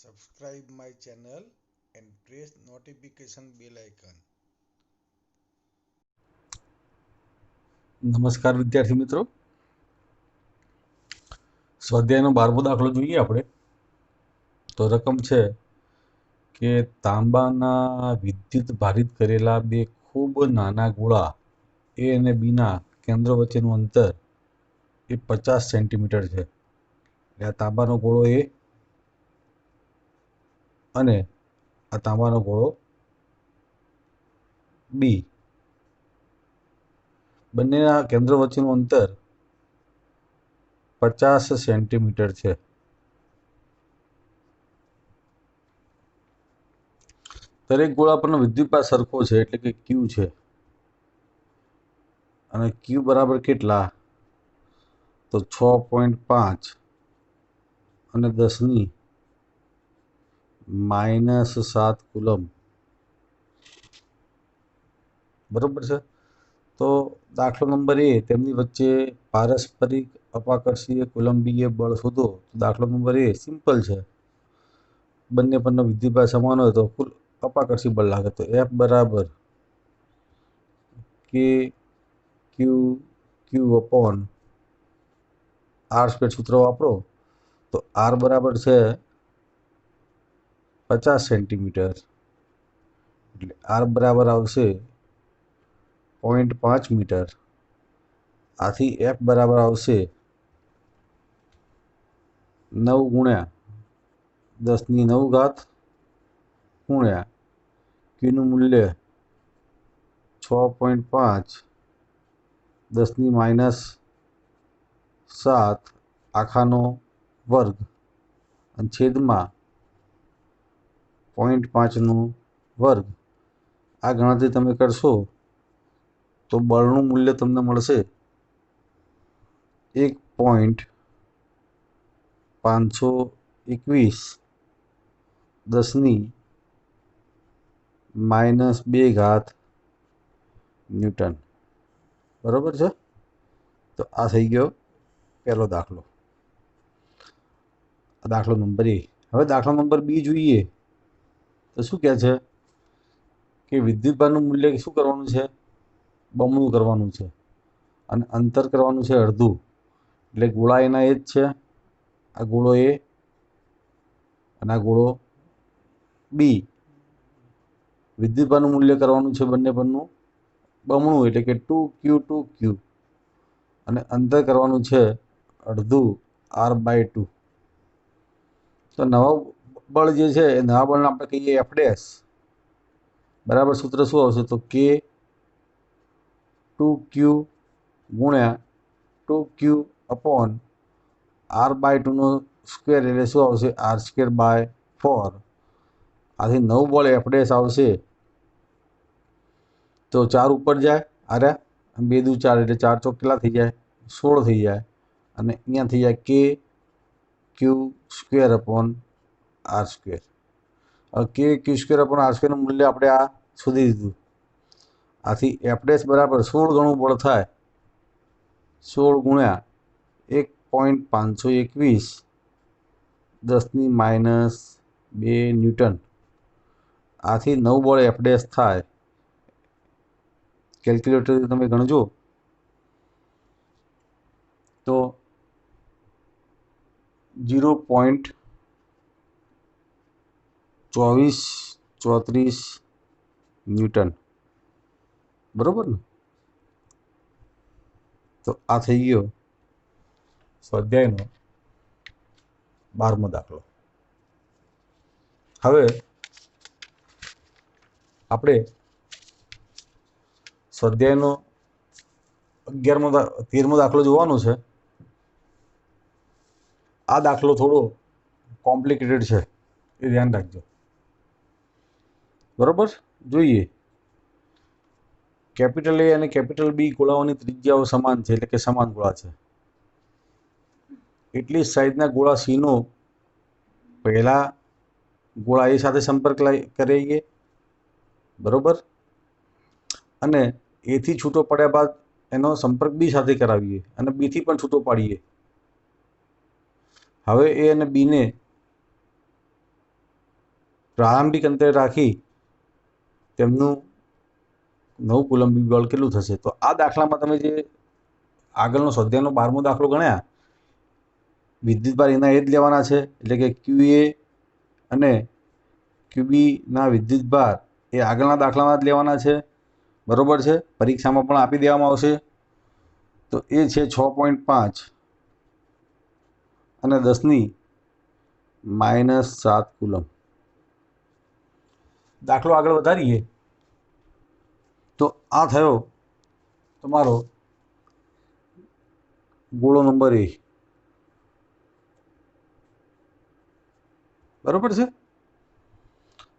Subscribe my channel and press notification bell icon. નમસ્કાર વિદ્યાર્થી મિત્રો, સ્વાધ્યાયનો 12મો દાખલો જોઈએ આપણે. તો રકમ છે કે તાંબાના વિદ્યુત ભારિત કરેલા બે ખૂબ નાના ગોળા એ અને બીના કેન્દ્ર વચ્ચેનું અંતર એ 50 સેન્ટીમીટર છે. એટલે આ તાંબાનો ગોળો એ અને આ તાંબાનો ગોળો બી, બંનેના કેન્દ્ર વચ્ચેનું અંતર 50 સેન્ટીમીટર છે. દરેક ગોળા પરનો વિદ્યુતભાર સરખો છે, એટલે કે ક્યુ છે. અને ક્યુ બરાબર કેટલા? તો 6.5 અને 10⁻⁷ કુલમ. બરોબર છે. તો દાખલો નંબર એ, તેમની વચ્ચે પારસ્પરિક અપાકર્ષીય કુલંબીય બળ શોધો. તો દાખલો નંબર એ સિમ્પલ છે. બંને પરનો વિદ્યુતભાર સમાન હોય તો કુલ અપાકર્ષી બળ લાગે. તો F બરાબર કે ક્યુ અપોન R² સૂત્ર વાપરો તો R બરાબર છે 50 સેન્ટીમીટર, એટલે R બરાબર આવશે 0.5 મીટર. આથી F બરાબર આવશે 9 × 10⁹ ગુણ્યા ક્યુનું મૂલ્ય 6.5 10⁻⁷ આખાનો વર્ગ અને છેદમાં 0.5નો વર્ગ. આ ગણતરી તમે કરશો તો બળનું મૂલ્ય તમને મળશે 1.521 10⁻² ન્યૂટન. બરોબર છે. તો આ થઈ ગયો પહેલો દાખલો, દાખલો નંબર એ. હવે દાખલા નંબર બી જોઈએ તો શું કહે છે કે વિદ્યુતભારનું મૂલ્ય શું કરવાનું છે? બમણું કરવાનું છે અને અંતર કરવાનું છે અડધું. એટલે ગોળા એના એ જ છે. આ ગોળો એ અને આ ગોળો બી. વિદ્યુતભારનું મૂલ્ય કરવાનું છે બંને પરનું બમણું, એટલે કે 2Q અને અંતર કરવાનું છે અડધું R/2. તો નવા બળ જે છે એ નવા બળને આપણે કહીએ F ડેશ. બરાબર સૂત્ર શું આવશે? તો K 2Q ગુણ્યા 2Q અપોન R/2નો સ્ક્વેર, એટલે શું આવશે? R²/4. આથી નવું બળ F ડેશ આવશે. તો 4 ઉપર જાય, અરે 2 દુ 4, એટલે 4 ચોક કેટલા થઈ જાય? 16 થઈ જાય. અને અહીંયા થઈ જાય KQ² અપોન R². હવે KQ² અપોન R² નું મૂલ્ય આપણે આ શોધી દીધું. આથી F ડેશ બરાબર 16 ગણું બળ થાય. 16 ગુણ્યા 1.521 10⁻² ન્યૂટન. આથી નવું બળ F ડેશ થાય. કેલ્ક્યુલેટરથી તમે ગણજો તો 0.2434 ન્યૂટન. બરોબર ને? તો આ થઈ ગયો સ્વાધ્યાયનો 12મો દાખલો. હવે આપણે સ્વાધ્યાયનો 13મો દાખલો જોવાનો છે. આ દાખલો થોડો કોમ્પ્લિકેટેડ છે, એ ધ્યાન રાખજો. બરોબર, જોઈએ. કેપિટલ A અને કેપિટલ B ગોળાઓની ત્રિજ્યાઓ સમાન છે, એટલે કે સમાન ગોળા છે. એટલી સાઈઝના ગોળા Cનો પહેલા ગોળા A સાથે સંપર્ક કરીએ, બરોબર, અને A થી છૂટો પડ્યા બાદ એનો સંપર્ક B સાથે કરાવીએ અને B થી પણ છૂટો પાડીએ. હવે A અને B ને પ્રારંભિક અંતરે રાખી તેમનું 9 કુલમ્બી બળ કેટલું થશે? તો આ દાખલામાં તમે જે આગળનો સ્વાધ્યાયનો 12મો દાખલો ગણ્યા, વિદ્યુતભાર એના એ જ લેવાના છે, એટલે કે QA અને QB ના વિદ્યુતભાર એ આગળના દાખલામાં જ લેવાના છે, બરોબર છે? પરીક્ષામાં પણ આપી દેવામાં આવશે. તો એ છે 6.5 અને 10⁻⁷ કુલમ. દાખલો આગળ વધારીએ તો આ થયો તમારો ગોળો નંબર A, બરોબર છે?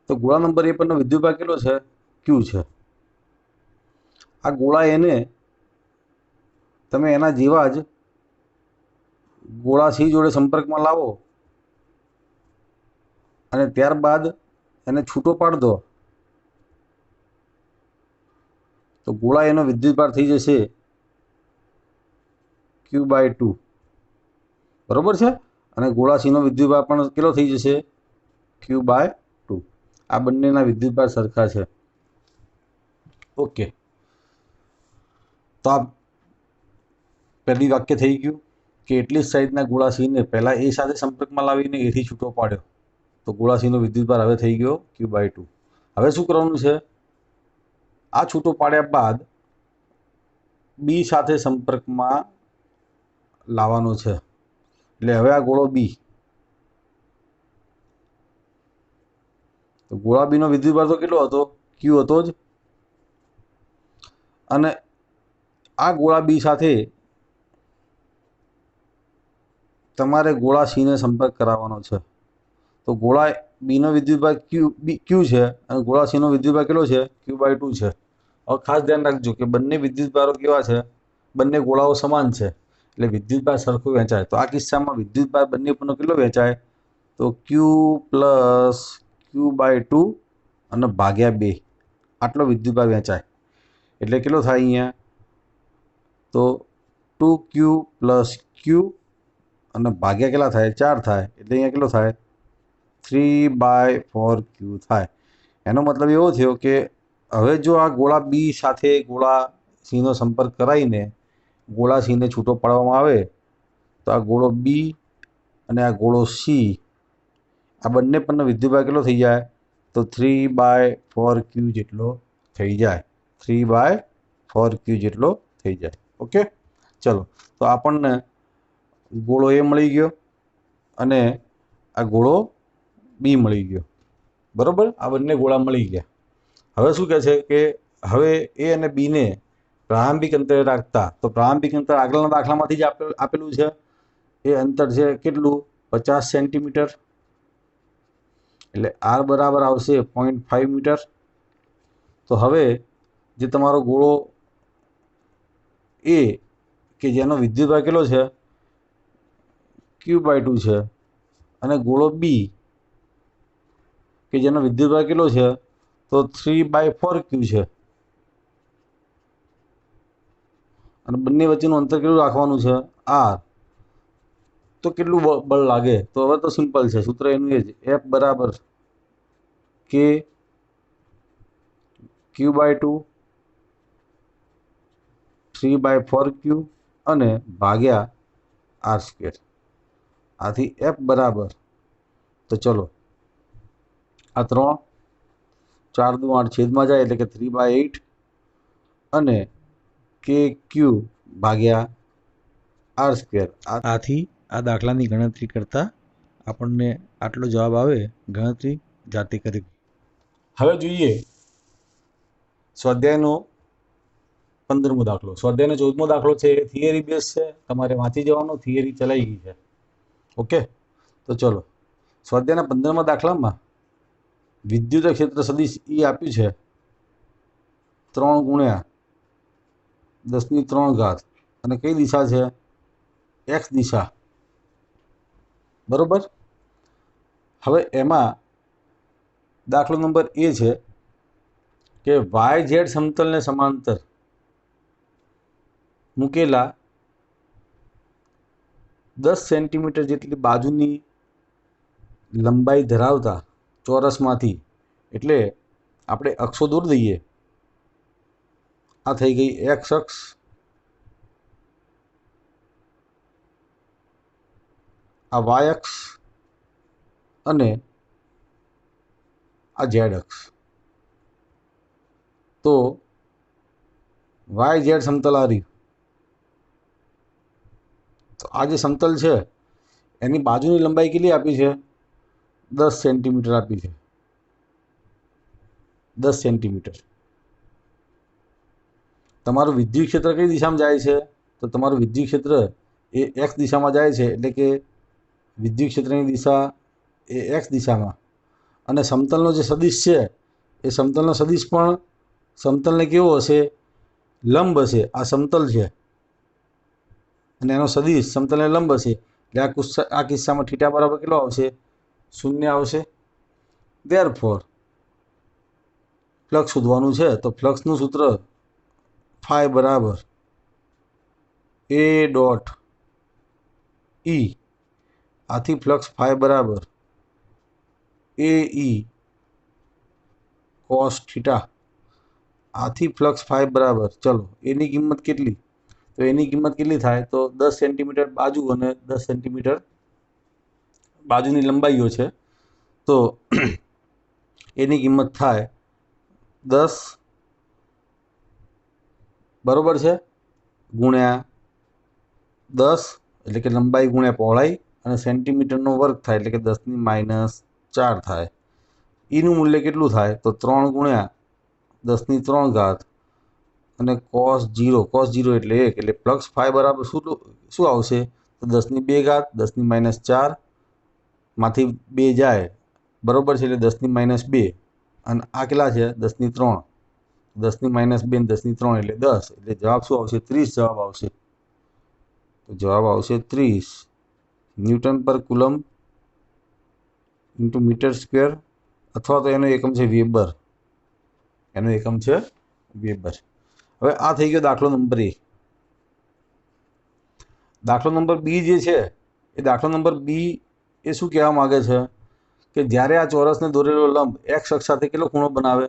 તો ગોળા નંબર A પરનો વિદ્યુતભાર કેટલો છે? Q છે. આ ગોળા એને તમે એના જેવા જ ગોળા C જોડે સંપર્કમાં લાવો અને ત્યારબાદ એને છૂટો પાડ દો, તો ગોળા એનો વિદ્યુતભાર થઈ જશે Q/2, બરોબર છે? અને ગોળા C નો વિદ્યુતભાર પણ કેટલો થઈ જશે? Q/2. આ બંનેના વિદ્યુતભાર સરખા છે. ઓકે, તો આ પહેલી વાક્ય થઈ ગયું કે એટલી જ સાઈઝના ગોળા C ને પહેલા A સાથે સંપર્કમાં લાવીને A થી છૂટો પાડ્યો, તો ગોળા C નો વિદ્યુતભાર હવે થઈ ગયો Q/2. હવે શું કરવાનું છે? આ છૂટો પાડ્યા બાદ B સાથે સંપર્કમાં લાવવાનો છે. એટલે હવે આ ગોળો B, તો ગોળા B નો વિદ્યુતભાર તો કેટલો હતો? Q હતો જ. અને આ ગોળા B સાથે તમારે ગોળા C ને સંપર્ક કરાવવાનો છે. તો ગોળા B નો વિદ્યુતભાર Q છે અને ગોળા C નો વિદ્યુતભાર કેટલો છે? Q/2 છે. હવે ખાસ ધ્યાન રાખજો કે બંને વિદ્યુતભારો કેવા છે? બંને ગોળાઓ સમાન છે, એટલે વિદ્યુતભાર સરખું વહેંચાય. તો આ કિસ્સામાં વિદ્યુતભાર બંને પરનો કેટલો વહેંચાય? તો Q + Q/2 અને ભાગ્યા 2 આટલો વિદ્યુતભાર વહેંચાય. એટલે કેટલો થાય અહીંયા? તો 2Q + Q અને ભાગ્યા કેટલા થાય? 4 થાય. એટલે અહીંયા કેટલો થાય? 3/4Q થાય. એનો મતલબ એવો થયો કે હવે જો આ ગોળા B સાથે ગોળા C નો સંપર્ક કરાવીને ગોળા C ને છૂટો પાડવામાં આવે તો આ ગોળો B અને આ ગોળો C, આ બંને પરનો વિદ્યુતભાર કેટલો થઈ જાય? તો 3/4Q જેટલો થઈ જાય. 3/4Q જેટલો થઈ જાય. ઓકે, ચલો. તો આપણને ગોળો A મળી ગયો અને આ ગોળો B મળી ગયો, બરોબર? આ બંને ગોળા મળી ગયા. હવે શું કહે છે કે હવે A અને B ને પ્રારંભિક અંતરે રાખતા, તો પ્રારંભિક અંતર આગળના દાખલામાંથી જ આપેલું છે. એ અંતર છે કેટલું? 50 સેન્ટીમીટર. એટલે R બરાબર આવશે 0.5 મીટર. તો હવે જે તમારો ગોળો A કે જેનો વિદ્યુતભાર કેટલો છે? Q/2 છે, અને ગોળો B કે જેનો વિદ્યુતભાર કેટલો છે? તો 3/4Q છે. અને બંને વચ્ચેનું અંતર કેટલું રાખવાનું છે? R. તો કેટલું બળ લાગે? તો હવે તો સિમ્પલ છે, સૂત્ર એનું એ જ, F બરાબર K Q/2 3/4Q અને ભાગ્યા R². આથી F બરાબર, તો ચલો આ 3 4 દુ 8 છેદમાં જાય એટલે કે 3/8 અને KQ ભાગ્યા R². આથી આ દાખલાની ગણતરી કરતા આપણને આટલો જવાબ આવે. ગણતરી જાતે કરી. હવે જોઈએ સ્વાધ્યાયનો 15મો દાખલો. સ્વાધ્યાયનો 14મો દાખલો છે એ થિયરી બેઝ છે, તમારે વાંચી જવાનો, થિયરી ચલાઈ ગઈ છે. ઓકે, તો ચલો સ્વાધ્યાયના 15મા દાખલામાં વિદ્યુત ક્ષેત્ર સદિશ E આપ્યું છે 3 × 10⁻³ અને કઈ દિશા છે? X દિશા, બરોબર? હવે એમાં દાખલો નંબર A છે કે YZ સમતલને સમાંતર મૂકેલા 10 સેન્ટીમીટર જેટલી બાજુની લંબાઈ ધરાવતા ચોરસમાંથી, એટલે આપણે અક્ષો દોરી દઈએ. આ થઈ ગઈ એક્સ અક્ષ, આ વાય અક્ષ અને આ ઝેડ અક્ષ. તો વાય ઝેડ સમતલ આ રહ્યું. તો આ જે સમતલ છે એની બાજુની લંબાઈ કેટલી આપી છે? 10 સેન્ટીમીટર આપી છે. 10 સેન્ટીમીટર. તમારું વિદ્યુત ક્ષેત્ર કઈ દિશામાં જાય છે? તો તમારું વિદ્યુત ક્ષેત્ર એ એક્સ દિશામાં જાય છે, એટલે કે વિદ્યુત ક્ષેત્રની દિશા એ એક્સ દિશામાં. અને સમતલનો જે સદિશ છે એ સમતલનો સદિશ પણ સમતલને કેવો હશે? લંબ હશે. આ સમતલ છે અને એનો સદિશ સમતલને લંબ હશે, એટલે આ કિસ્સામાં થીટા બરાબર કેટલો આવશે? 0 આવશે. ધેરફોર ફ્લક્સ શોધવાનું છે, તો ફ્લક્સનું સૂત્ર ફાઈ બરાબર એ ડોટ ઈ. આથી ફ્લક્સ ફાઈ બરાબર એ ઈ કોસ થીટા. આથી ફ્લક્સ ફાઈ બરાબર, ચલો એની કિંમત કેટલી? તો એની કિંમત કેટલી થાય? તો 10 સેન્ટીમીટર બાજુ અને 10 સેન્ટીમીટર બાજુની લંબાઈઓ છે. તો એની કિંમત થાય 10 બરોબર છે ગુણ્યા 10, એટલે કે લંબાઈ ગુણ્યા પહોળાઈ, અને સેન્ટીમીટરનો વર્ગ થાય, એટલે કે 10⁻4 થાય. ઈનું મૂલ્ય કેટલું થાય? તો 3 ગુણ્યા 10⁻³ અને cos 0 એટલે 1, એટલે ફ્લક્સ ફાઈ બરાબર શું આવશે? તો 10⁻², 10⁻4 માંથી 2 જાય બરોબર છે, એટલે 10⁻². અને આ કેટલા છે? 10⁻3. 10⁻2 ને 10⁻3 એટલે 10, એટલે જવાબ શું આવશે? 30 જવાબ આવશે. તો જવાબ આવશે 30 newton per coulomb into metre square, અથવા તો એનો એકમ છે વેબર. એનો એકમ છે વેબર. હવે આ થઈ ગયો દાખલો નંબર A. દાખલો નંબર B જે છે એ દાખલો નંબર B એ શું કહેવા માંગે છે કે જ્યારે આ ચોરસને દોરેલો લંબ એક્સ અક્ષ સાથે કેટલો ખૂણો બનાવે?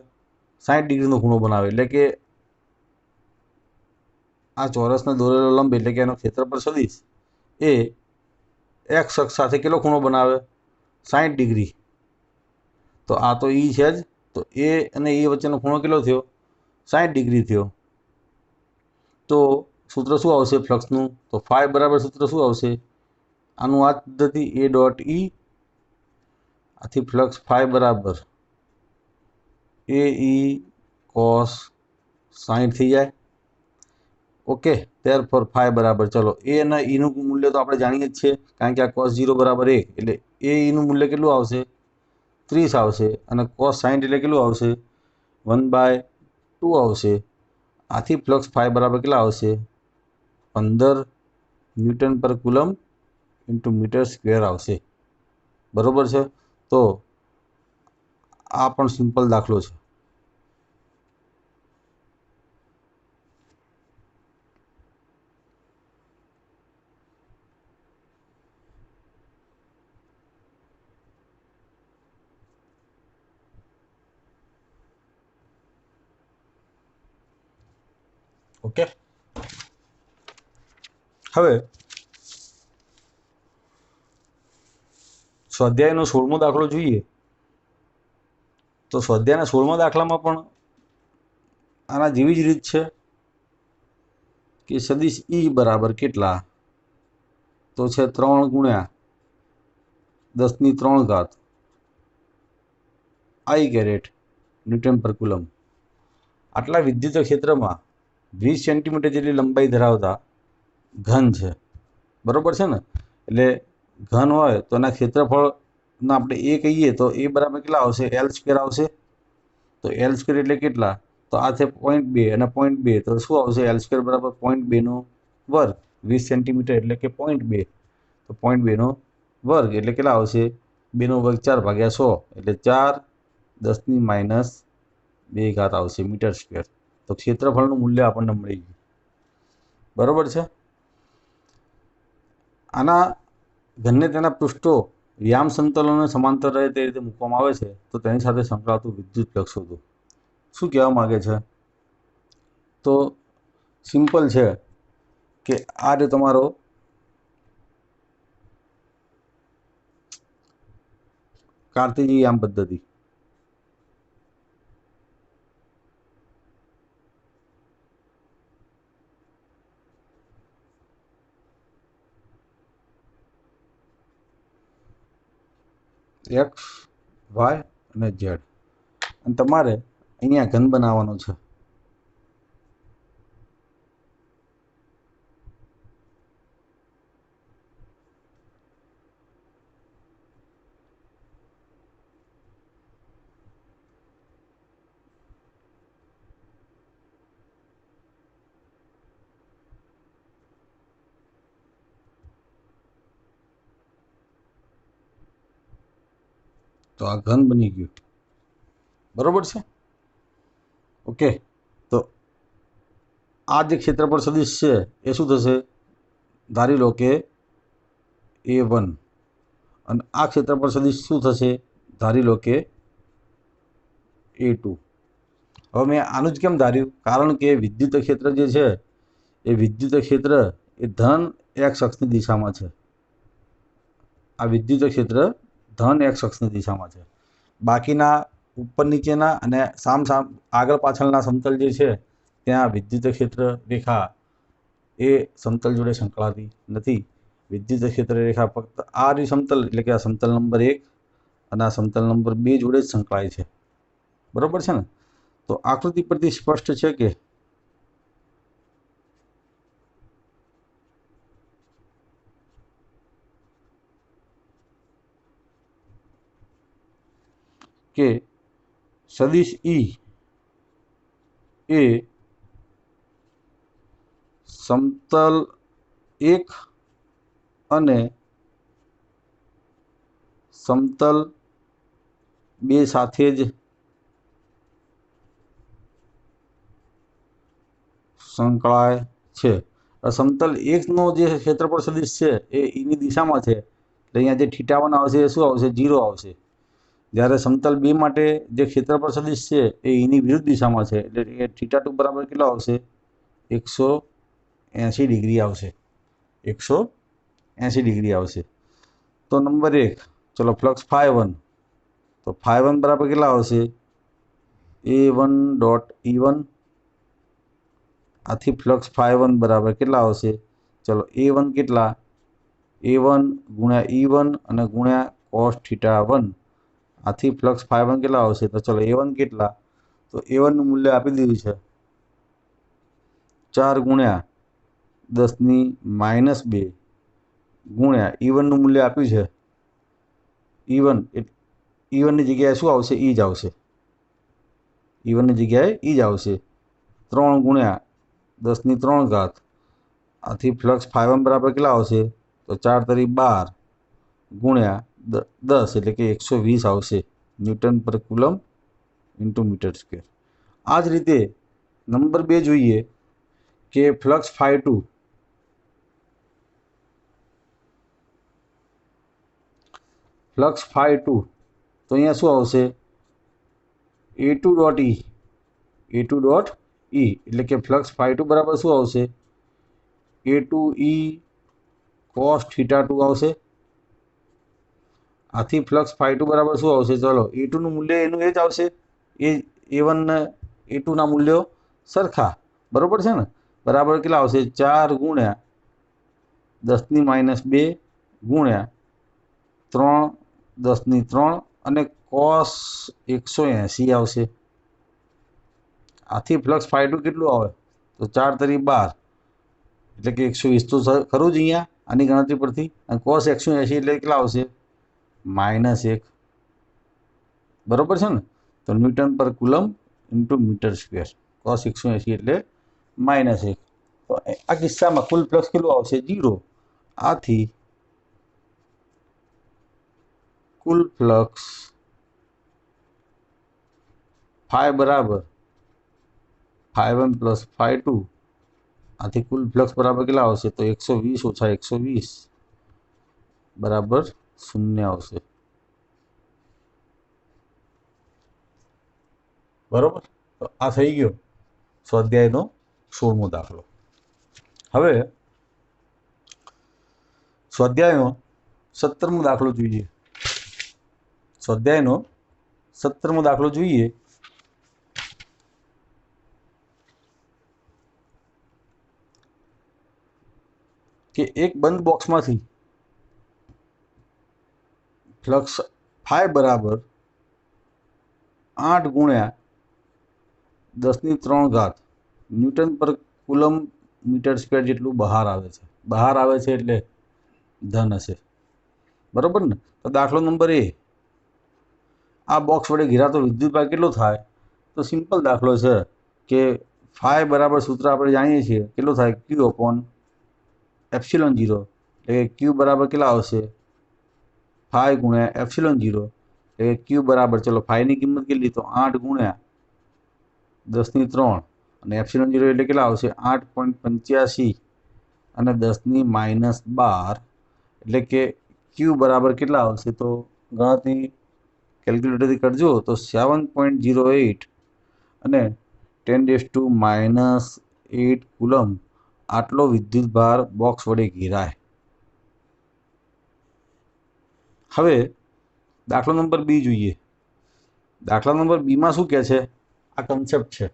60 ડિગ્રીનો ખૂણો બનાવે. એટલે કે આ ચોરસને દોરેલો લંબ એટલે કે એનો ક્ષેત્રફળ સદિશ એ એક્સ અક્ષ સાથે કેટલો ખૂણો બનાવે? 60 ડિગ્રી. તો આ તો ઈ છે જ, તો એ અને એ વચ્ચેનો ખૂણો કેટલો થયો? 60 ડિગ્રી થયો. તો સૂત્ર શું આવશે ફ્લક્સનું? તો ફાઈ બરાબર સૂત્ર શું આવશે? આનું આ પદ્ધતિ એ ડોટ ઈ. આથી ફ્લક્સ ફાઈ બરાબર એ ઈ કોસ 60 થઈ જાય. ઓકે, ધેરફોર ફાઈ બરાબર, ચલો એ અને ઈનું મૂલ્ય તો આપણે જાણીએ જ છીએ, કારણ કે આ cos 0 બરાબર 1, એટલે એ ઈનું મૂલ્ય કેટલું આવશે? 30 આવશે. અને cos 60 એટલે કેટલું આવશે? 1/2 આવશે. આથી ફ્લક્સ ફાઈ બરાબર કેટલા આવશે? 15 newton per coulomb into metre square આવશે. બરોબર છે. તો આ પણ સિમ્પલ દાખલો છે. ઓકે, હવે સ્વાધ્યાયનો 16મો દાખલો જોઈએ. તો સ્વાધ્યાયના 16મા દાખલામાં પણ આના જેવી જ રીત છે કે સદિશ ઈ બરાબર કેટલા? તો છે 3 ગુણ્યા 10⁻³ આઈ કેરેટ ન્યૂટન પર કુલમ. આટલા વિદ્યુત ક્ષેત્રમાં 20 સેન્ટીમીટર જેટલી લંબાઈ ધરાવતા ઘન છે. બરોબર છે ને? એટલે ઘન હોય તો એના ક્ષેત્રફળના આપણે એ કહીએ તો એ બરાબર કેટલા આવશે? L² આવશે. તો L² એટલે કેટલા? તો આ છે 0.2 અને 0.2, તો શું આવશે? L² બરાબર 0.2નો વર્ગ. 20 સેન્ટીમીટર એટલે કે 0.2, તો 0.2નો વર્ગ એટલે કેટલા આવશે? 2નો વર્ગ 4/100, એટલે 4⁻2 આવશે મીટર સ્ક્વેર. તો ક્ષેત્રફળનું મૂલ્ય આપણને મળી ગયું. બરોબર છે. આના ઘનને તેના પૃષ્ઠો યામ સમતલોને સમાંતર રહે તે રીતે મૂકવામાં આવે છે તો તેની સાથે સંકળાતું વિદ્યુત ફ્લક્સ શોધો. શું કહેવા માગે છે? તો સિમ્પલ છે કે આ જે તમારો કાર્તેજી યામ પદ્ધતિ, એક્સ, વાય અને ઝેડ, અને તમારે અહીંયા ઘન બનાવવાનો છે. તો આ ઘન બની ગયું, બરોબર છે. ઓકે, તો આ જે ક્ષેત્રફળ સદિશ છે એ શું થશે? ધારી લો કે A1, અને આ ક્ષેત્રફળ સદિશ શું થશે? ધારી લો કે A2. હવે મેં આનું જ કેમ ધાર્યું? કારણ કે વિદ્યુત ક્ષેત્ર જે છે એ વિદ્યુત ક્ષેત્ર એ ધન એક્સ અક્ષની દિશામાં છે. આ વિદ્યુત ક્ષેત્ર ધન એક્સ અક્ષની દિશામાં છે. બાકીના ઉપર નીચેના અને સામ આગળ પાછળના સમતલ જે છે ત્યાં વિદ્યુત ક્ષેત્ર રેખા એ સમતલ જોડે સંકળાતી નથી. વિદ્યુત ક્ષેત્ર રેખા ફક્ત આ સમતલ એટલે કે આ સમતલ નંબર 1 અને આ સમતલ નંબર 2 જોડે જ સંકળાય છે. બરોબર છે ને? તો આકૃતિ પરથી સ્પષ્ટ છે કે સદિશ ઈ એ સમતલ 1 અને સમતલ 2 સાથે જ સંકળાય છે. સમતલ 1નો જે ક્ષેત્રફળ સદિશ છે એ ઈની દિશામાં છે, એટલે અહીંયા જે θ1 આવશે એ શું આવશે? 0 આવશે. જ્યારે સમતલ 2 માટે જે ક્ષેત્રફળ સદિશ છે એ ઈની વિરુદ્ધ દિશામાં છે, એટલે એ θ2 બરાબર કેટલો આવશે? 180 ડિગ્રી આવશે. 180 ડિગ્રી આવશે. તો નંબર 1, ચલો ફ્લક્સ φ1, તો φ1 બરાબર કેટલા આવશે? A1 dot E1. આથી ફ્લક્સ φ1 બરાબર કેટલા આવશે? ચલો A1 કેટલા? A1 ગુણ્યા E1 અને ગુણ્યા cos θ1. આથી ફ્લક્સ φ1 કેટલા આવશે? તો ચલો A1 કેટલા? તો A1 નું મૂલ્ય આપી દીધું છે 4 ગુણ્યા 10⁻² ગુણ્યા E1 નું મૂલ્ય આપ્યું છે E1 ની જગ્યાએ શું આવશે? E જ આવશે. E1 ની જગ્યાએ E જ આવશે. 3 ગુણ્યા 10⁻³ આથી ફ્લક્સ φ1 બરાબર કેટલા આવશે? તો 4 તરી 12 ગુણ્યા 10 એટલે કે 120 આવશે newton per coulomb into metre square. આ જ રીતે નંબર 2 જોઈએ કે ફ્લક્સ φ2, તો અહીંયા શું આવશે? A2 ડોટ E, એટલે કે ફ્લક્સ φ2 બરાબર શું આવશે? A2E cos θ2 આવશે. આથી ફ્લક્સ φ2 બરાબર શું આવશે? ચલો A2 નું મૂલ્ય એનું એ જ આવશે. A1 ને A2 ના મૂલ્યો સરખા, બરોબર છે ને? બરાબર કેટલા આવશે? 4 ગુણ્યા 10⁻² ગુણ્યા 3 10⁻³ અને cos 180 આવશે. આથી ફ્લક્સ φ2 કેટલું આવે? તો 4 તરી 12 એટલે કે 120 તો ખરું જ અહીંયા આની ગણતરી પરથી. અને cos 180 એટલે કેટલા આવશે? -1. બરોબર છે ને? તો newton per coulomb into metre square. cos 180 એટલે -1. તો આ કિસ્સામાં કુલ ફ્લક્સ કેટલું આવશે? 0. આથી કુલ ફ્લક્સ φ બરાબર φ1 પ્લસ φ2. આથી કુલ ફ્લક્સ બરાબર કેટલા આવશે? તો 120 ઓછા 120 બરાબર शून्य आवशे। बराबर। तो आ थई गयो स्वाध्यायनो 16मो दाखलो। हवे स्वाध्यायनो 17मो दाखलो जोईए। स्वाध्यायनो 17मो दाखलो जोईए कि एक बंद बॉक्स में फ्लक्स फाइ बराबर 8 गुण्या 10⁻³ न्यूटन पर कूलम मीटर स्क्वेर जेटलू बहार आवे छे। बहार आवे छे एटले धन हशे। बराबर ने। तो दाखलो नंबर ए, आ बॉक्स वडे घेरातो विद्युतभार केटलो थाय? तो सिंपल दाखलो छे कि फाइ बराबर सूत्र आपणे जाणीए छीए केटलो थाय Q अपॉन एप्सिलॉन 0 એટલે Q बराबर કેટલા આવશે? 5 ગુણ્યા એપ્સિલોન 0 એટલે Q બરાબર, ચલો ફાઈની કિંમત કેટલી? તો 8 ગુણ્યા 10⁻³ અને એપ્સિલોન 0 એટલે કેટલા આવશે? 8.85 અને 10⁻12 એટલે કે Q બરાબર કેટલા આવશે? તો ગણતરી કેલ્ક્યુલેટરથી કરજો તો 7.08 અને 10⁻⁻8 કુલમ આટલો વિદ્યુતભાર બોક્સ વડે ઘેરાય। હવે દાખલો નંબર બી જોઈએ। દાખલા નંબર બીમાં શું કહે છે? આ કન્સેપ્ટ છે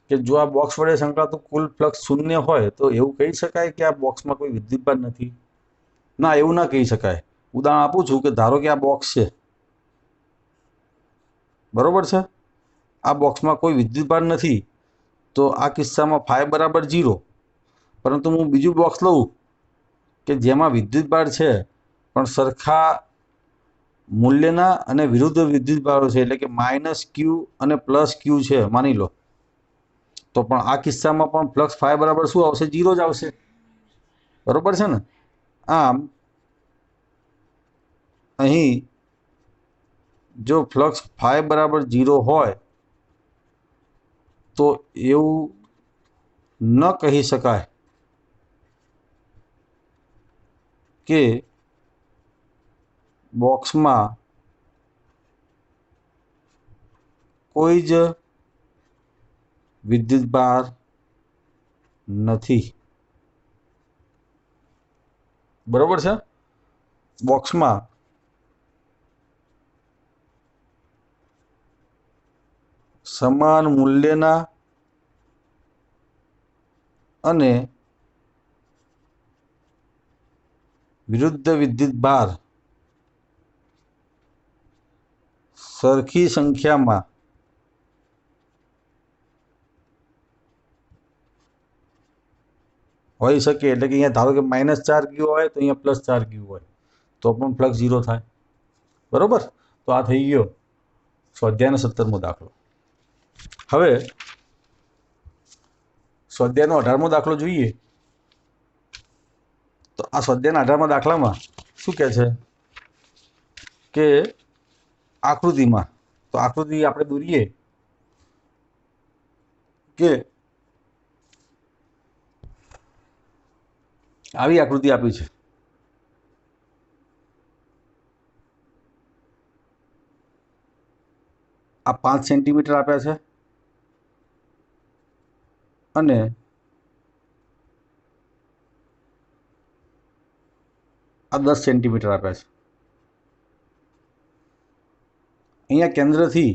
કે જો આ બોક્સ વડે સંકળાતું કુલ ફ્લક્સ શૂન્ય હોય તો એવું કહી શકાય કે આ બોક્સમાં કોઈ વિદ્યુતભાર નથી? ના, એવું ના કહી શકાય। ઉદાહરણ આપું છું કે ધારો કે આ બોક્સ છે, બરોબર છે? આ બોક્સમાં કોઈ વિદ્યુતભાર નથી તો આ કિસ્સામાં ફાઈ બરાબર 0। પરંતુ હું બીજું બોક્સ લઉં કે જેમાં વિદ્યુતભાર છે પણ સરખા મૂલ્યના અને વિરુદ્ધ વિદ્યુતભારો છે, એટલે કે -Q અને +Q છે માની લો, તો પણ આ કિસ્સામાં પણ ફ્લક્સ ફાઈ બરાબર શું આવશે? 0 જ આવશે। બરોબર છે ને? આમ અહીં જો ફ્લક્સ ફાઈ બરાબર 0 હોય તો એવું ન કહી શકાય કે બોક્સમાં કોઈ જ વિદ્યુતભાર નથી। બરોબર છે? બોક્સમાં સમાન મૂલ્યના અને વિરુદ્ધ વિદ્યુતભાર સરખી સંખ્યામાં હોઈ શકે। એટલે કે અહીંયા ધારો કે -4Q હોય તો અહીંયા +4Q હોય તો પણ ફ્લક્સ 0 થાય। બરોબર? તો આ થઈ ગયો સ્વાધ્યાયનો 17મો દાખલો। હવે સ્વાધ્યાયનો 18મો દાખલો જોઈએ। તો આ સ્વાધ્યાયના 18મા દાખલામાં શું કહે છે કે આકૃતિમાં, તો આકૃતિ આપણે દોરીએ કે આવી આકૃતિ આપી છે। આ 5 સેન્ટીમીટર આપ્યા છે અને આ 10 સેન્ટીમીટર આપ્યા છે। અહીંયા કેન્દ્રથી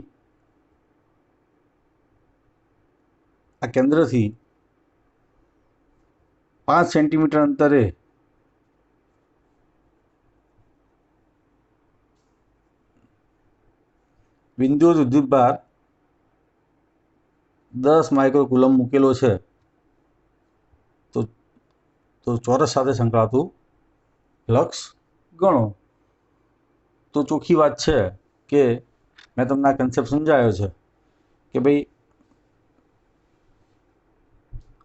5 સેન્ટીમીટર અંતરે બિંદુઓ વિદ્યુતભાર 10 માઇક્રોકુલમ મૂકેલો છે। તો ચોરસ સાથે સંકળાતું ફ્લક્સ ગણો। તો ચોખ્ખી વાત છે કે મેં તમને આ કન્સેપ્ટ સમજાવ્યો છે કે ભાઈ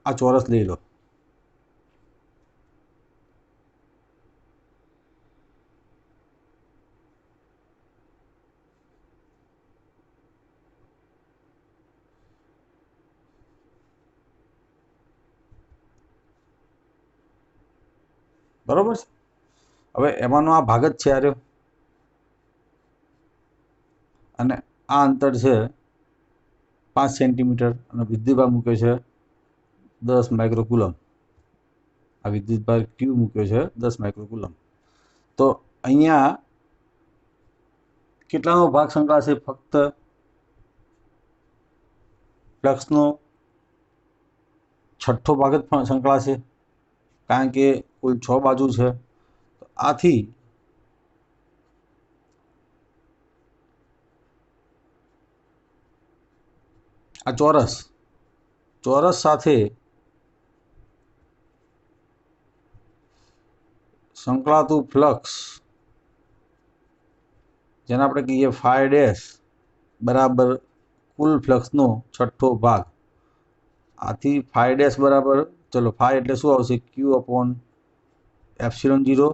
આ ચોરસ લઈ લો, બરોબર છે? હવે એમાંનો આ ભાગ જ છે આ રહ્યો, અને આ અંતર છે 5 સેન્ટીમીટર અને વિદ્યુતભાર મૂક્યો છે 10 માઇક્રોકુલમ. આ વિદ્યુતભાર ક્યુ મૂક્યો છે 10 માઇક્રોકુલમ. તો અહીંયા કેટલાનો ભાગ સંકળાશે? ફક્ત ફ્લક્સનો છઠ્ઠો ભાગ જ સંકળાશે, કારણ કે કુલ 6 બાજુ છે. તો આથી આ ચોરસ સાથે સંકળાતું ફ્લક્સ, જેને આપણે કહીએ ફાઈ ડેશ, બરાબર કુલ ફ્લક્સનો છઠ્ઠો ભાગ. આથી ફાઈ ડેશ બરાબર, ચલો ફાઈ એટલે શું આવશે? ક્યુ અપોન એપ્સિલોન 0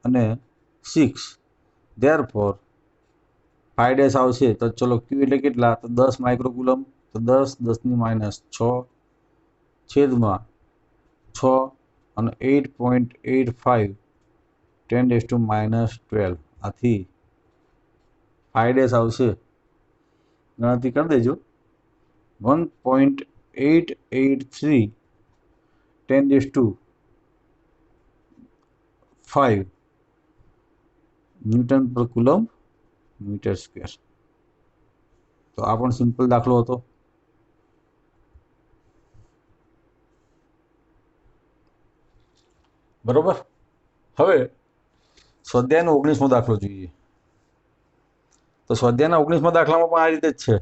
અને 6. ધેરફોર ફાઈ ડેશ આવશે તો ચલો ક્યુ એટલે કેટલા? તો 10 માઇક્રોકુલમ. તો 10 10⁻6 છેદમાં 6 અને 8.85 10⁻12. આથી ફાઈ ડેશ આવશે, ગણતરી કરી દેજો, 1.883 10⁵ newton per coulomb metre square. તો આ પણ સિમ્પલ દાખલો હતો. બરોબર. હવે સ્વાધ્યાયનો 19મો દાખલો જોઈએ. તો સ્વાધ્યાયના 19મા દાખલામાં પણ આ રીતે જ છે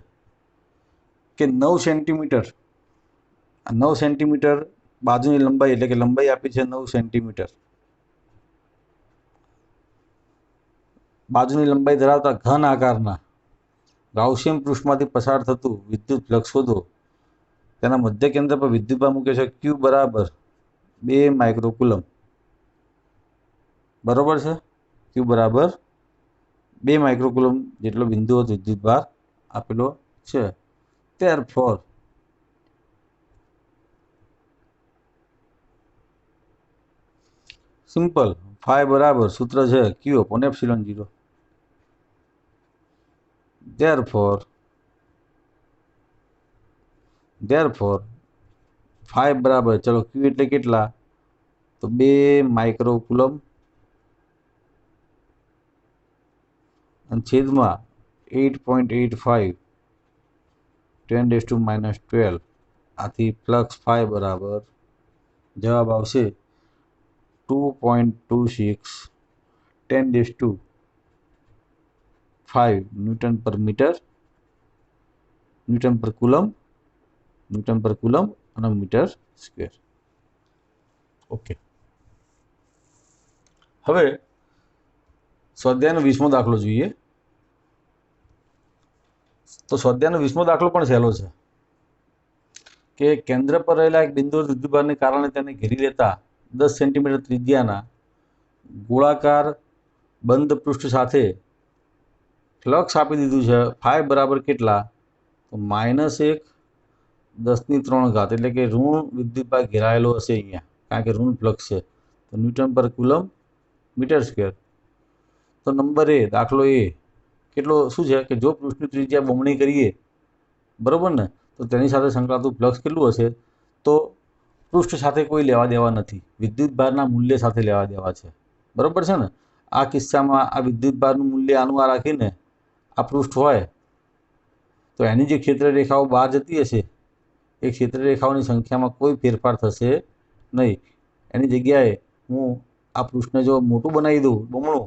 કે 9 સેન્ટીમીટર, આ 9 સેન્ટીમીટર બાજુની લંબાઈ, એટલે કે લંબાઈ આપી છે 9 સેન્ટીમીટર. બાજુની લંબાઈ ધરાવતા ઘન આકારના ગાઉસિયન પૃષ્ઠમાંથી પસાર થતું વિદ્યુત ફ્લક્સ શોધો. તેના મધ્ય કેન્દ્ર પર વિદ્યુતભાર મૂકે છે ક્યુ બરાબર 2 માઇક્રોકુલમ. બરોબર છે? ક્યુ બરાબર 2 માઇક્રોકુલમ જેટલો બિંદુવત વિદ્યુતભાર આપેલો છે. ધેરફોર સિમ્પલ, ફાઈ બરાબર સૂત્ર છે ક્યુ અપોન એપ્સિલોન 0. ધેરફોર ફાઈ બરાબર, ચલો ક્યુ એટલે કેટલા? તો 2 માઇક્રોકુલમ અને છેદમાં 8.85 10⁻12. આથી ફ્લક્સ ફાઈ બરાબર જવાબ આવશે 2.26 10⁵ ન્યૂટન પર મીટર, ન્યૂટન પર કુલમ અને મીટર સ્ક્વેર. ઓકે. હવે સ્વાધ્યાયનો 20મો દાખલો જોઈએ. તો સ્વાધ્યાયનો 20મો દાખલો પણ સહેલો છે કે કેન્દ્ર પર રહેલા એક બિંદુવત વિદ્યુતભારને કારણે તેને ઘેરી લેતા 10 સેન્ટીમીટર ત્રિજ્યાના ગોળાકાર બંધ પૃષ્ઠ સાથે ફ્લક્સ આપી દીધું છે. ફાઈ બરાબર કેટલા? તો -1 10⁻³ એટલે કે ઋણ વિદ્યુતભાર ઘેરાયેલો હશે અહીંયા, કારણ કે ઋણ ફ્લક્સ છે. તો newton per coulomb metre square. તો નંબર એ, દાખલો એ કેટલો શું છે કે જો પૃષ્ઠની ત્રિજ્યા બમણી કરીએ, બરોબર ને, તો તેની સાથે સંકળાતું ફ્લક્સ કેટલું હશે? તો પૃષ્ઠ સાથે કોઈ લેવા દેવા નથી, વિદ્યુતભારના મૂલ્ય સાથે લેવા દેવા છે. બરોબર છે ને? આ કિસ્સામાં આ વિદ્યુતભારનું મૂલ્ય આનું આ રાખીને આ પૃષ્ઠ હોય તો એની જે ક્ષેત્ર રેખાઓ બહાર જતી હશે એ ક્ષેત્ર રેખાઓની સંખ્યામાં કોઈ ફેરફાર થશે નહીં. એની જગ્યાએ હું આ પૃષ્ઠને જો મોટું બનાવી દઉં, બમણું,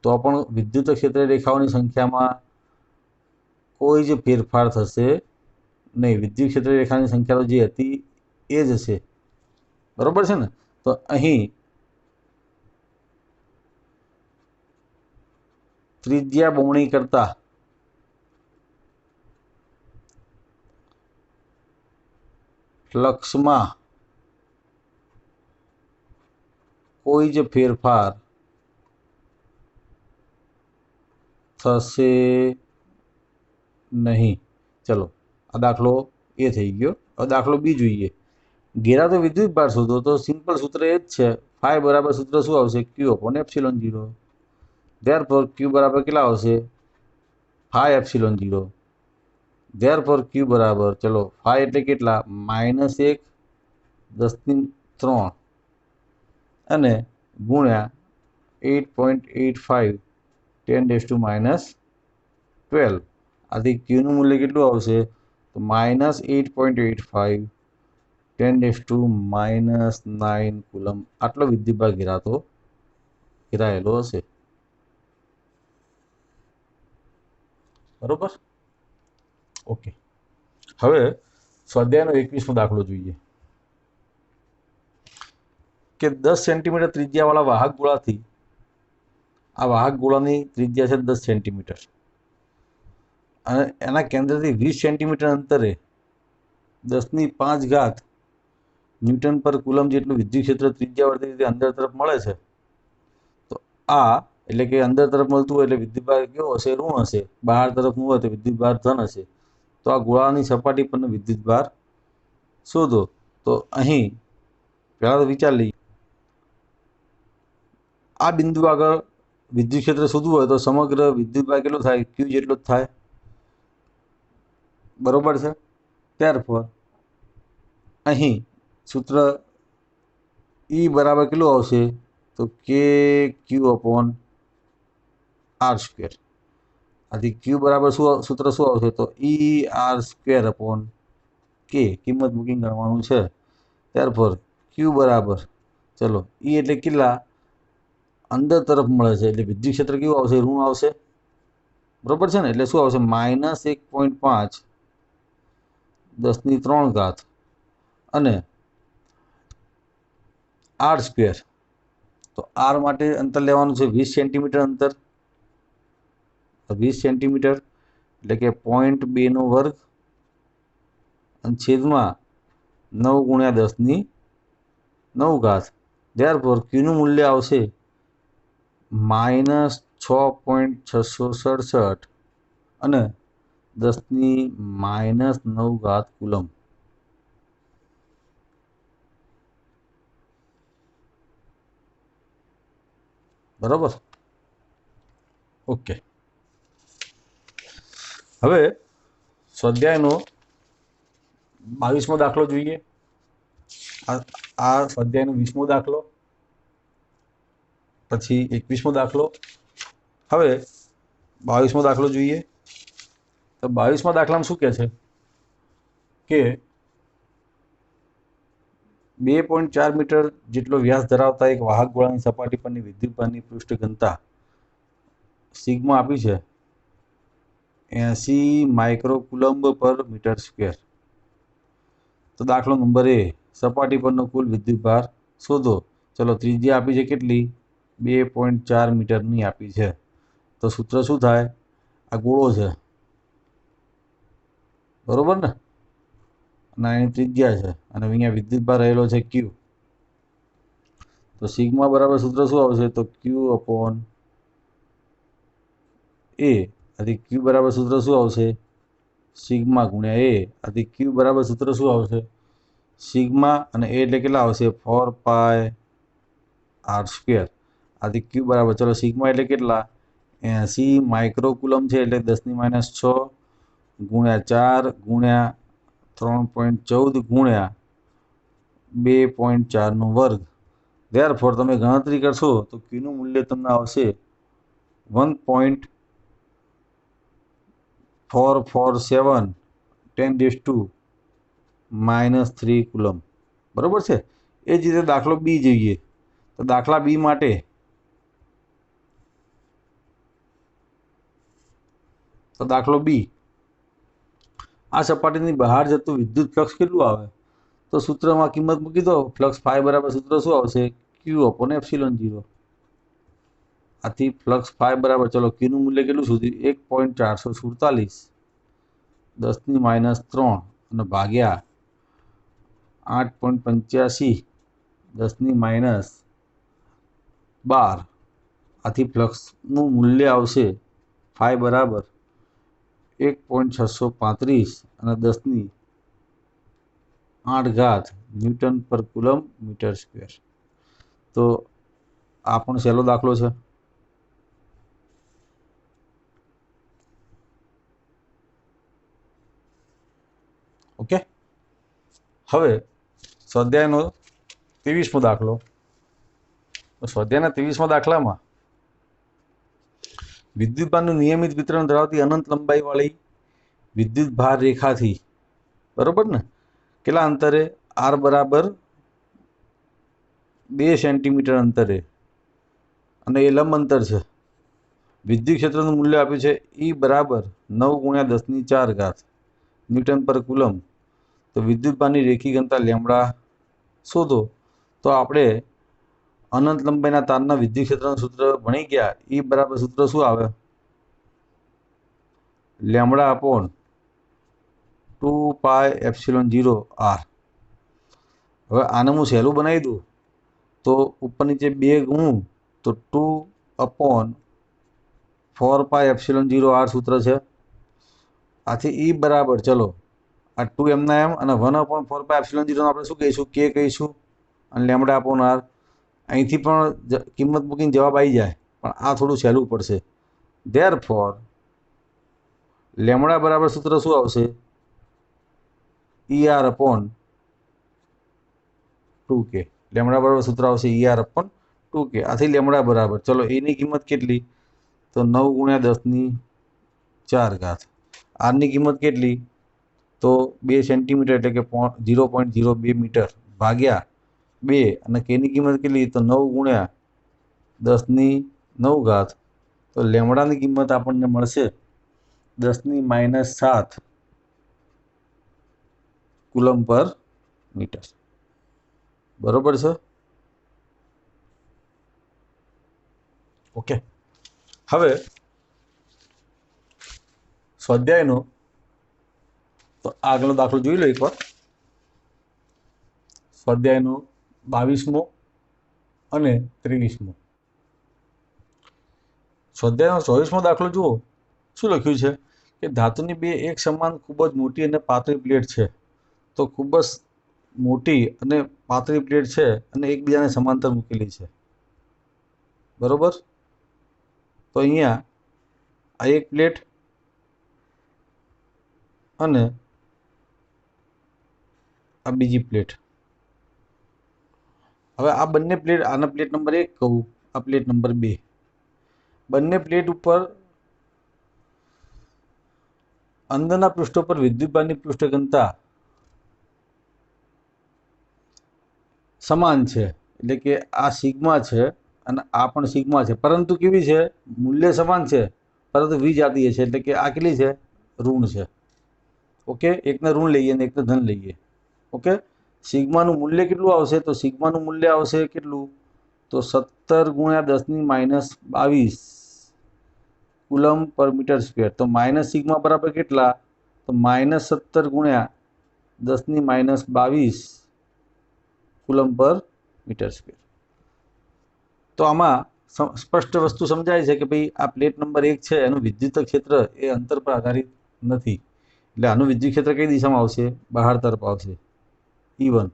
તો પણ વિદ્યુત ક્ષેત્ર રેખાઓની સંખ્યામાં કોઈ જ ફેરફાર થશે નહીં. વિદ્યુત ક્ષેત્ર રેખાની સંખ્યા જે હતી એ જ હશે. બરોબર છે ને? તો અહીં ત્રિજ્યા બમણી કરતા ફ્લક્સમાં કોઈ જ ફેરફાર થશે નહીં. ચલો, આ દાખલો એ થઈ ગયો. હવે દાખલો બી જોઈએ. ઘેરાતો વિદ્યુતભાર શોધો. તો સિમ્પલ સૂત્ર એ જ છે, ફાઈ બરાબર સૂત્ર શું આવશે? ક્યુ અપોન એપ્સિલોન 0. ધેરફોર ક્યુ બરાબર કેટલા આવશે? ફાઈ એપ્સિલોન 0 ધેરફોર ક્યુ બરાબર ચલો ફાઈ એટલે કેટલા -1 10⁻³ અને ગુણ્યા 8.85 10⁻12 આથી ક્યુનું મૂલ્ય કેટલું આવશે તો -8.85 10⁻⁹ કુલમ આટલો વિદ્યુતભાર ઘેરાયેલો હશે. બરોબર. ઓકે, હવે સ્વાધ્યાયનો 21મો દાખલો જોઈએ કે 10 સેન્ટીમીટર ત્રિજ્યાવાળા વાહક ગોળાથી આ વાહક ગોળાની ત્રિજ્યા છે 10 સેન્ટીમીટર અને એના કેન્દ્રથી 20 સેન્ટીમીટર અંતરે 10⁵ ન્યૂટન પર કુલમ જેટલું વિદ્યુત ક્ષેત્ર ત્રિજ્યાવર્તી રીતે અંદર તરફ મળે છે. તો આ એટલે કે અંદર તરફ મળતું હોય એટલે વિદ્યુતભાર કેવો હશે ઋણ હશે, બહાર તરફનું હોય તો વિદ્યુતભાર ધન હશે. તો આ ગોળાની સપાટી પરનો વિદ્યુતભાર શોધો. તો અહીં પહેલા તો વિચાર લઈએ, આ બિંદુ આગળ વિદ્યુત ક્ષેત્ર શોધવું હોય તો સમગ્ર વિદ્યુતભાર કેટલો થાય ક્યુ જેટલો જ થાય. બરોબર છે. ત્યારબાદ અહીં સૂત્ર E બરાબર કેટલું આવશે તો કે Q/r². આથી Q બરાબર સૂત્ર શું આવશે તો ER²/K કિંમત મૂકીને ગણવાનું છે. ત્યારબાદ Q બરાબર ચલો E એટલે કેટલા અંદર તરફ મળે છે એટલે વિદ્યુત ક્ષેત્ર કેવું આવશે ઋણ આવશે. બરોબર છે ને, એટલે શું આવશે -1.5 10⁵ અને r². તો r માટે અંતર લેવાનું છે 20 સેન્ટીમીટર અંતર. 20 સેન્ટીમીટર એટલે કે 0.2² અને છેદમાં 9 × 10⁹. ત્યારબાદ ક્યુનું મૂલ્ય આવશે -6.667 અને 10⁻⁹ કુલમ. બરાબર. ઓકે, હવે સ્વાધ્યાયનો 22મો દાખલો જોઈએ. આ સ્વાધ્યાયનો 20મો દાખલો, પછી 21મો દાખલો. હવે 22મો દાખલો જોઈએ. તો 22મા દાખલામાં શું કહે છે કે 2.4 મીટર જેટલો વ્યાસ ધરાવતા એક વાહક ગોળાની સપાટી પરની વિદ્યુતભારની પૃષ્ઠ ઘનતા સિગ્મા આપી છે 80 માઇક્રોકુલમ્બ/મીટર². તો દાખલો નંબર એ સપાટી પરનો કુલ વિદ્યુતભાર શોધો. ચલો ત્રિજ્યા આપી છે કેટલી 2.4 મીટરની આપી છે. તો સૂત્ર શું થાય, આ ગોળો છે બરોબર ને, અને એની ત્રિજ્યા છે અને અહીંયા વિદ્યુતભાર રહેલો છે Q. તો સિગ્મા બરાબર સૂત્ર શું આવશે તો Q/A. આથી Q બરાબર સૂત્ર શું આવશે સિગ્મા × A. આથી Q બરાબર સૂત્ર શું આવશે સિગ્મા અને A એટલે કેટલા આવશે 4πr². આથી Q બરાબર ચલો સિગ્મા એટલે કેટલા 80 માઇક્રોકુલમ છે એટલે 10⁻⁶ × 4 × 3.14 × 2.4². ધેરફોર તમે ગણતરી કરશો તો ક્યુનું મૂલ્ય તમને આવશે 1.447 10⁻³ કુલમ. બરોબર છે. એ જ રીતે દાખલો બી જોઈએ. તો દાખલા બી માટે દાખલો બી, આ સપાટીની બહાર જતું વિદ્યુત ફ્લક્સ કેટલું આવે તો સૂત્રમાં કિંમત મૂકી દો. ફ્લક્સ ફાઈ બરાબર સૂત્ર શું આવશે Q/ε0. આથી ફ્લક્સ ફાઈ બરાબર ચલો ક્યુનું મૂલ્ય કેટલું શોધ્યું 1.447 10⁻³ અને ભાગ્યા 8.85 10⁻12. આથી ફ્લક્સનું મૂલ્ય આવશે ફાઈ બરાબર 1.635 અને 10⁻8 ન્યૂટન/કુલમ/મીટર². તો આ પણ સહેલો દાખલો છે. હવે સ્વાધ્યાયનો 23મો દાખલો. સ્વાધ્યાયના 23મા દાખલામાં વિદ્યુતભારનું નિયમિત વિતરણ ધરાવતી અનંત લંબાઈવાળી વિદ્યુત ભાર રેખાથી, બરોબર ને, કેટલા અંતરે? r બરાબર 2 સેન્ટીમીટર અંતરે, અને એ લંબ અંતર છે. વિદ્યુત ક્ષેત્રનું મૂલ્ય આપ્યું છે E બરાબર 9 × 10⁴ ન્યૂટન પર કુલમ. તો વિદ્યુતભારની રેખી ઘનતા લેમડા શોધો. તો આપણે અનંત લંબાઈના તારના વિદ્યુત ક્ષેત્રનું સૂત્ર ભણી ગયા. E બરાબર સૂત્ર શું આવે? λ/2πε0r. હવે આને હું સહેલું બનાવી દઉં તો ઉપર નીચે 2 ગુણું તો 2/4πε0r સૂત્ર છે. આથી E બરાબર, ચલો આ 2 એમના એમ અને 1/4πε0 આપણે શું કહીશું? K કહીશું, અને λ/r. અહીંથી પણ કિંમત મૂકીને જવાબ આવી જાય, પણ આ થોડું સહેલું પડશે. ધેરફોર લેમડા બરાબર સૂત્ર શું આવશે? ER/2K. લેમડા બરાબર સૂત્ર આવશે ER/2K. આથી લેમડા બરાબર, ચલો એની કિંમત કેટલી? તો 9 × 10⁴. આરની કિંમત કેટલી? તો 2 સેન્ટીમીટર એટલે કે 0.02 મીટર ભાગ્યા 2, અને કેની કિંમત કેટલી? તો 9 × 10⁹. તો લેમડાની કિંમત આપણને મળશે 10⁻⁷ કુલમ પર મીટર. બરોબર છે? ઓકે. હવે સ્વાધ્યાયનો તો આગળનો દાખલો જોઈ લો એકવાર. સ્વાધ્યાયનો 22મો અને 23મો. સ્વાધ્યાયનો 24મો દાખલો જુઓ. શું લખ્યું છે કે ધાતુની 2 એક સમાન ખૂબ જ મોટી અને પાતળી પ્લેટ છે. તો ખૂબ જ મોટી અને પાતળી પ્લેટ છે અને એકબીજાને સમાંતર મૂકેલી છે. બરોબર? તો અહીંયા આ એક પ્લેટ અને આ બીજી પ્લેટ. હવે આ બંને પ્લેટ, આને પ્લેટ નંબર 1 કહું, આ પ્લેટ નંબર 2. બંને પ્લેટ ઉપર અંદરના પૃષ્ઠો પર વિદ્યુતભારની પૃષ્ઠ ઘનતા સમાન છે. એટલે કે આ સિગ્મા છે અને આ પણ સિગ્મા છે, પરંતુ કેવી છે? મૂલ્ય સમાન છે, પરંતુ વિજાતીય છે. એટલે કે આ કેટલી છે? ઋણ છે. ઓકે, એકને ઋણ લઈએ અને એકને ધન લઈએ. ઓકે, સિગ્માનું મૂલ્ય કેટલું આવશે? તો સિગ્માનું મૂલ્ય આવશે કેટલું? તો 17 × 10⁻22 કુલમ પર મીટર સ્ક્વેર. તો માઇનસ સિગ્મા બરાબર કેટલા? તો -17 × 10⁻22 કુલમ પર મીટર સ્ક્વેર. તો આમાં સ્પષ્ટ વસ્તુ સમજાય છે કે ભાઈ આ પ્લેટ નંબર 1 છે, એનું વિદ્યુત ક્ષેત્ર એ અંતર પર આધારિત નથી. એટલે આનું વિદ્યુત ક્ષેત્ર કઈ દિશામાં આવશે? બહાર તરફ આવશે, E1.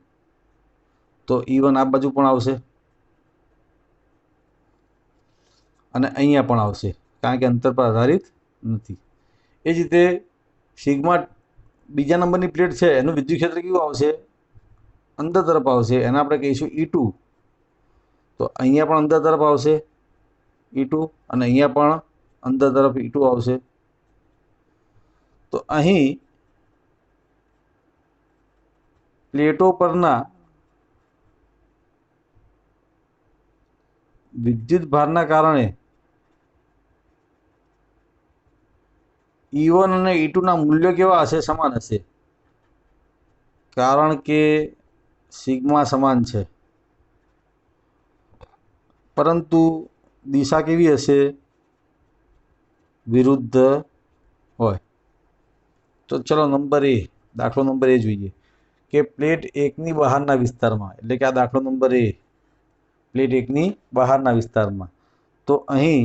તો E1 આ બાજુ પણ આવશે અને અહીંયા પણ આવશે, કારણ કે અંતર પર આધારિત નથી. એ જ રીતે સિગ્મા બીજા નંબરની પ્લેટ છે, એનું વિદ્યુત ક્ષેત્ર કેવું આવશે? અંદર તરફ આવશે, એને આપણે કહીશું E2. તો અહીંયા પણ અંદર તરફ આવશે E2, અને અહીંયા પણ અંદર તરફ E2 આવશે. તો અહીં પ્લેટો પરના વિદ્યુત ભારના કારણે E1 અને E2 ના મૂલ્યો કેવા હશે? સમાન હશે, કારણ કે સિગ્મા સમાન છે, પરંતુ દિશા કેવી હશે? વિરુદ્ધ હોય. તો ચલો નંબર A, દાખલો નંબર A જોઈએ કે પ્લેટ 1ની બહારના વિસ્તારમાં, એટલે કે આ દાખલો નંબર A પ્લેટ 1ની બહારના વિસ્તારમાં. તો અહીં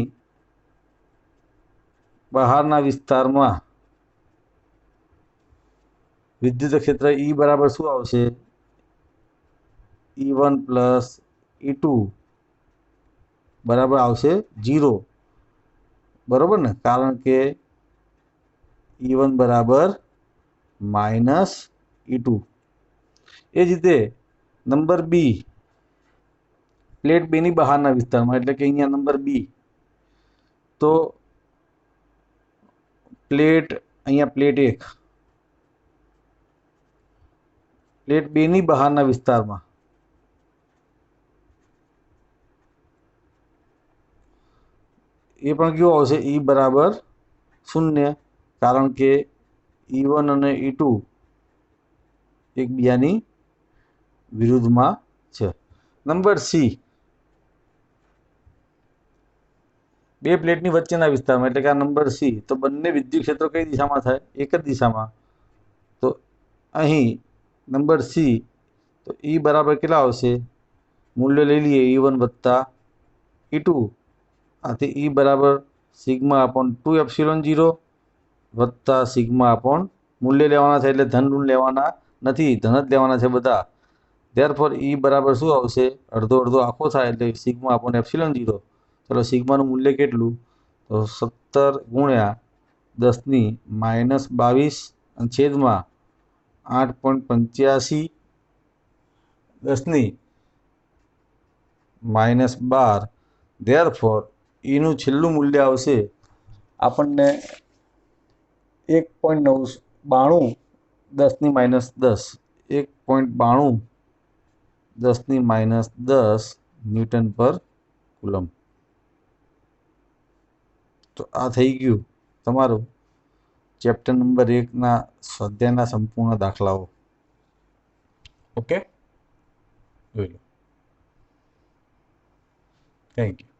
બહારના વિસ્તારમાં વિદ્યુત ક્ષેત્ર E બરાબર શું આવશે? E1 + E2 બરાબર આવશે 0. બરોબર ને? કારણ કે E1 બરાબર -E2. એ જ રીતે નંબર બી, પ્લેટ બેની બહારના વિસ્તારમાં, એટલે કે અહીંયા નંબર બી, તો પ્લેટ, અહીંયા પ્લેટ 1, પ્લેટ બેની બહારના વિસ્તારમાં એ પણ કેવું આવશે? E બરાબર 0, કારણ કે E1 અને E2 એકબીજાની વિરુદ્ધમાં છે. નંબર સી, બે પ્લેટની વચ્ચેના વિસ્તારમાં, એટલે કે આ નંબર સી, તો બંને વિદ્યુત ક્ષેત્રો કઈ દિશામાં થાય? એક જ દિશામાં. તો અહીં નંબર સી, તો E બરાબર કેટલા આવશે? મૂલ્ય લઈ લઈએ, E1 વત્તા E2, આથી E બરાબર સિગ્મા અપોન 2ε0 વત્તા સિગ્મા અપોન, મૂલ્ય લેવાના છે એટલે ધન ઋણ લેવાના નથી, ધન જ લેવાના છે બધા. ધેરફોર E બરાબર શું આવશે? અડધો અડધો આખો થાય એટલે સિગ્મા અપોન ε0. ચલો સિગ્માનું મૂલ્ય કેટલું? તો 17 ગુણ્યા 10⁻22 અને છેદમાં 8.85 10⁻12. ધેરફોર ઈનું છેલ્લું મૂલ્ય આવશે આપણને 1.92 10⁻10, 1.92 10⁻10 ન્યૂટન પર કુલમ. તો આ થઈ ગયું તમારું ચેપ્ટર નંબર 1ના સ્વાધ્યાયના સંપૂર્ણ દાખલાઓ. ઓકે, જોઈ લો. Thank you.